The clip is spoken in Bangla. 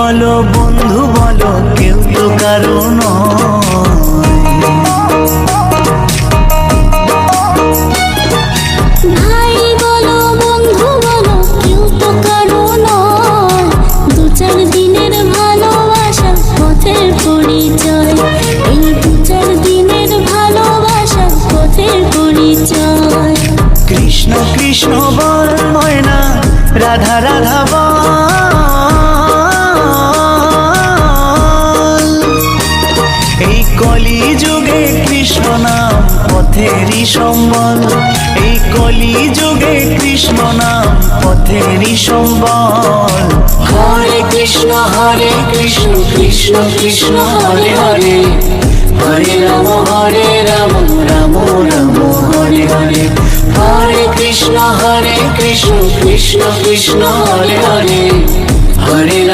বলো বন্ধু বলো কেউ তো কারো নয়। ভাই বলো বন্ধু বলো কেউ তো কারো নয়, দু চার দিনের ভালোবাসা পথের পরিচয়, এই দু চার দিনের ভালোবাসা পথের পরিচয়। কৃষ্ণ কৃষ্ণ বল ময়না রাধা রাধা বল, এই কলি যুগে কৃষ্ণ নাম পথেরই সম্বল, এই কলি যুগে কৃষ্ণ নাম পথেরই সম্বল। হরে কৃষ্ণ কৃষ্ণ কৃষ্ণ হরে হরে, হরে রাম রাম রাম হরে হরে। হরে কৃষ্ণ কৃষ্ণ কৃষ্ণ হরে হরে, হরে